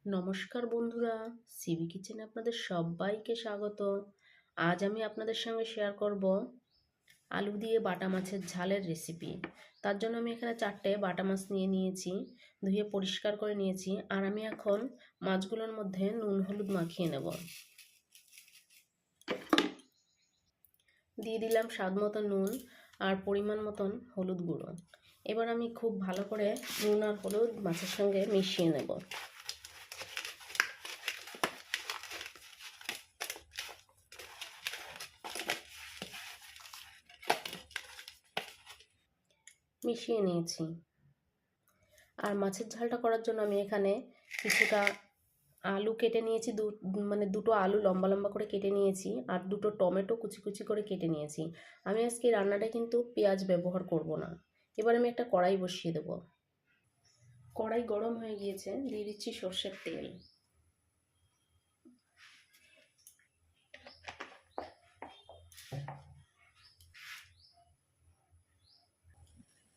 নমস্কার বন্ধুরা, সিবি কিচেনে আপনাদের সবাইকে স্বাগত। আজ আমি আপনাদের সঙ্গে শেয়ার করব আলু দিয়ে বাটা মাছের ঝালের রেসিপি। তার জন্য আমি এখানে 4টে বাটা মাছ নিয়ে নিয়েছি, ধুয়ে পরিষ্কার করে নিয়েছি। আর আমি এখন মাছগুলোর মধ্যে নুন হলুদ মাখিয়ে নেব। দিয়ে দিলাম স্বাদ মতো নুন আর পরিমাণ মতন হলুদ গুঁড়ো। এবার আমি খুব ভালো করে নুন আর হলুদ মাছের সঙ্গে মিশিয়ে নেব। মিশিয়ে নিয়েছি। আর মাছের ঝালটা করার জন্য আমি এখানে কিছুটা আলু কেটে নিয়েছি, দুটো আলু লম্বা লম্বা করে কেটে নিয়েছি, আর দুটো টমেটো কুচি কুচি করে কেটে নিয়েছি। আমি আজকে রান্নাটা কিন্তু পেঁয়াজ ব্যবহার করব না। এবার আমি একটা কড়াই বসিয়ে দেব। কড়াই গরম হয়ে গিয়েছে, দিয়ে দিচ্ছি সর্ষের তেল।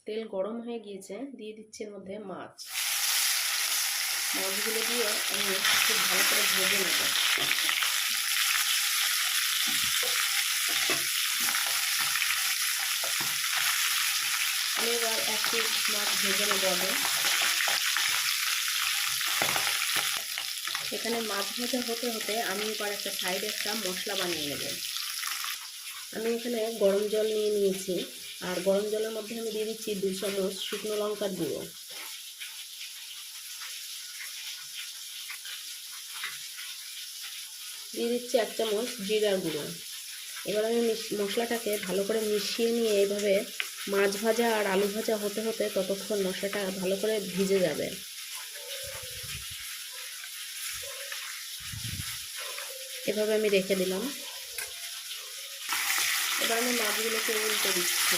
তেল গরম হয়ে গিয়েছে, দিয়ে দিচ্ছি এর মধ্যে মাছগুলো দিয়ে আমি খুব ভালো করে ভেজে নেব। আমি এবার এক পিস মাছ ভেজে নেব আগে। এখানে মাছ ভাজা হতে হতে আমি এবার একটা সাইডে একটা মশলা বানিয়ে নেব। আমি এখানে গরম জল নিয়ে নিয়েছি, আর গরম জলের মধ্যে আমি দিয়ে দিচ্ছি 2 চামচ শুকনো লঙ্কার গুঁড়ো। দিয়ে দিচ্ছি 1 চামচ জিরার গুঁড়ো। এবার আমি মশলাটাকে ভালো করে মিশিয়ে নিয়ে এইভাবে মাছ ভাজা আর আলু ভাজা হতে হতে ততক্ষণ মশলাটা ভালো করে ভিজে যাবে। এভাবে আমি রেখে দিলাম। এবার আমি মাছগুলোকে উল্টে দিচ্ছি।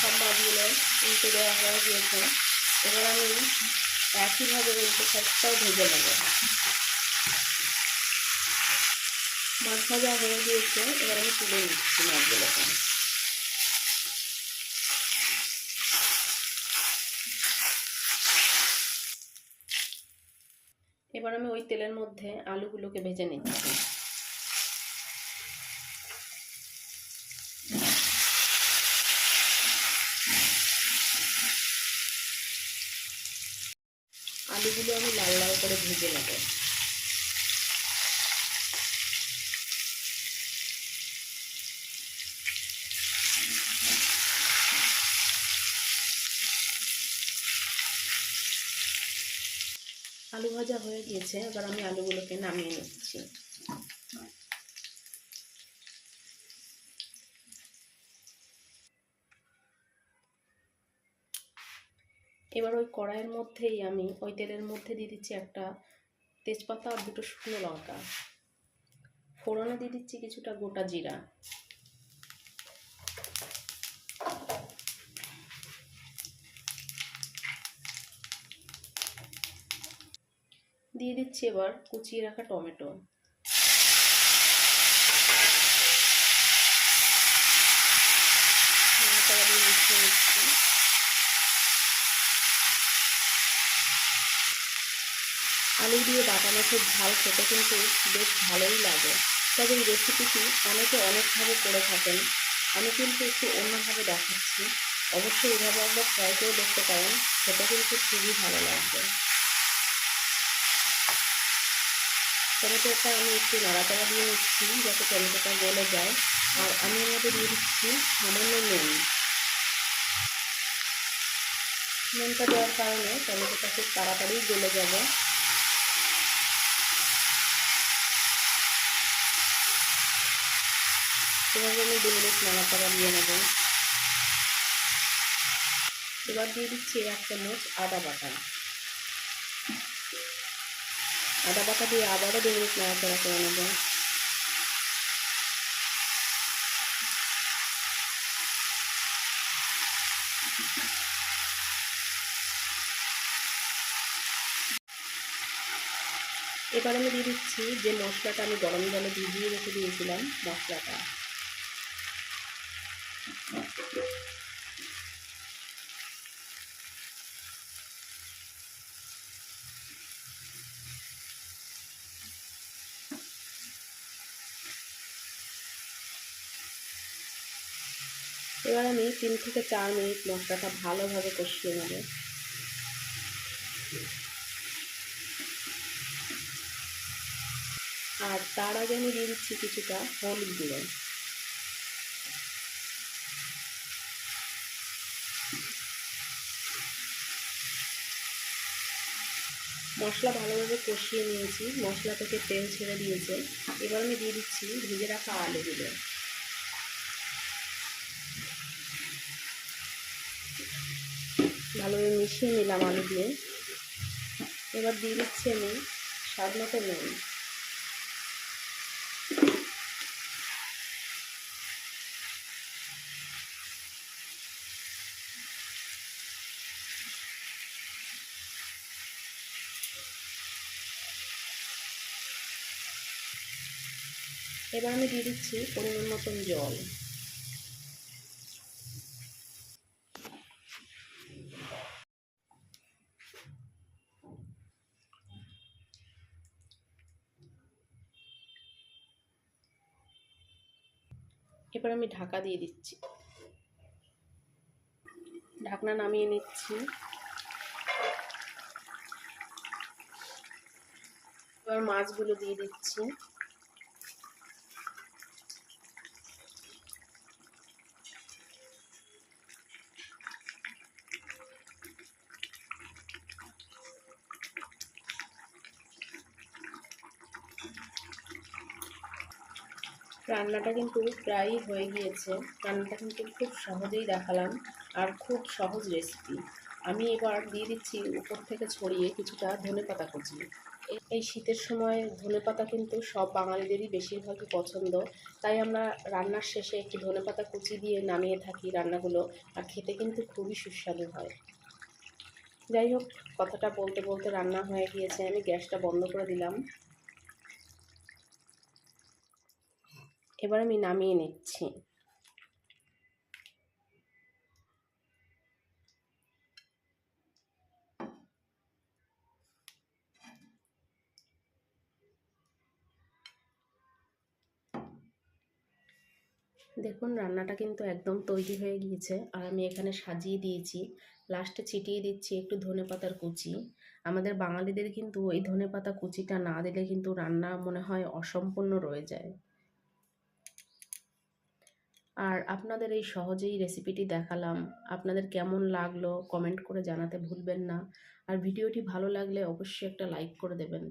সব মাছগুলো উল্টে দেওয়া হয়ে গিয়েছে। এবার আমি একইভাবে উল্টো সাইডটাও ভেজে নেব। মাছ ভাজা হয়ে গিয়েছে, এবার আমি তুলে নিচ্ছি মাছগুলোকে। এবার আমি ওই তেলের মধ্যে আলুগুলোকে ভেজে নিচ্ছি। আলুগুলো আমি লাল লাল করে ভেজে নেব। আলু ভাজা হয়ে গিয়েছে, এবার আমি আলুগুলোকে নামিয়ে নিচ্ছি। এবার ওই কড়াইয়ের মধ্যেই আমি ওই তেলের মধ্যে দিয়ে দিচ্ছি একটা তেজপাতা আর 2টো শুকনো লঙ্কা। ফোড়নে দিয়ে দিচ্ছি কিছুটা গোটা জিরা। দিয়ে দিচ্ছি এবার কুচিয়ে রাখা টমেটো। মিশিয়ে নিচ্ছি। আলু দিয়ে বাটা মাছের ঝাল খেতে কিন্তু বেশ ভালোই লাগে। তবে এই রেসিপিটি অনেকে অনেকভাবে করে থাকেন, আমি কিন্তু একটু অন্যভাবে দেখাচ্ছি। অবশ্যই এভাবে একবার ট্রাই করে দেখতে পারেন, খেতে কিন্তু খুবই ভালো লাগবে। টমেটোটা আমি একটু নাড়াচাড়া দিয়ে নিচ্ছি যাতে টমেটোটা গলে যায়। আর আমি এর মধ্যে দিয়ে দিচ্ছি সামান্য নুন। নুনটা দেওয়ার কারণে টমেটোটা খুব তাড়াতাড়ি গলে যাবে। এভাবে আমি 2 মিনিট নাড়াচাড়া দিয়ে নেব। এবার দিয়ে দিচ্ছি 1 চামচ আদা বাটা। আদা বাটা দিয়ে আবারও 2 মিনিট নাড়াচাড়া করে নেব। এবার আমি দিয়ে দিচ্ছি যে মশলাটা আমি গরম জলে ভিজিয়ে রেখে দিয়েছিলাম মশলাটা। এবার আমি 3 থেকে 4 মিনিট মশলাটা ভালোভাবে কষিয়ে নেব। আর তার আগে আমি দিয়ে দিচ্ছি কিছুটা হলুদ গুঁড়ো। মশলা ভালোভাবে কষিয়ে নিয়েছি, মশলা থেকে তেল ছেড়ে দিয়েছে। এবার আমি দিয়ে দিচ্ছি ভেজে রাখা আলুগুলো। ভালোভাবে মিশিয়ে নিলাম আলু দিয়ে। এবার দিয়ে দিচ্ছি আমি স্বাদ মতো নুন। এবার আমি দিয়ে দিচ্ছি পরিমাণ মতন জল। এবার আমি ঢাকা দিয়ে দিচ্ছি, ঢাকনা নামিয়ে নিচ্ছি। এবার মাছগুলো দিয়ে দিচ্ছি। রান্নাটা কিন্তু প্রায়ই হয়ে গিয়েছে। রান্নাটা কিন্তু খুব সহজেই দেখালাম আর খুব সহজ রেসিপি। আমি এবার দিয়ে দিচ্ছি উপর থেকে ছড়িয়ে কিছুটা ধনেপাতা কুচি। এই শীতের সময় ধনেপাতা কিন্তু সব বাঙালিদেরই বেশিরভাগই পছন্দ, তাই আমরা রান্নার শেষে একটু ধনেপাতা কুচি দিয়ে নামিয়ে থাকি রান্নাগুলো, আর খেতে কিন্তু খুবই সুস্বাদু হয়। যাই হোক, কথাটা বলতে বলতে রান্না হয়ে গিয়েছে, আমি গ্যাসটা বন্ধ করে দিলাম। এবার আমি নামিয়ে নিচ্ছি। দেখুন রান্নাটা কিন্তু একদম তৈরি হয়ে গিয়েছে, আর আমি এখানে সাজিয়ে দিয়েছি। লাস্টে ছিটিয়ে দিচ্ছি একটু ধনেপাতার কুচি। আমাদের বাঙালিদের কিন্তু এই ধনেপাতা কুচিটা না দিলে কিন্তু রান্না মনে হয় অসম্পূর্ণ রয়ে যায়। আর আপনাদের এই সহজেই রেসিপিটি দেখালাম, আপনাদের কেমন লাগলো কমেন্ট করে জানাতে ভুলবেন না। আর ভিডিওটি ভালো লাগলে অবশ্যই একটা লাইক করে দেবেন।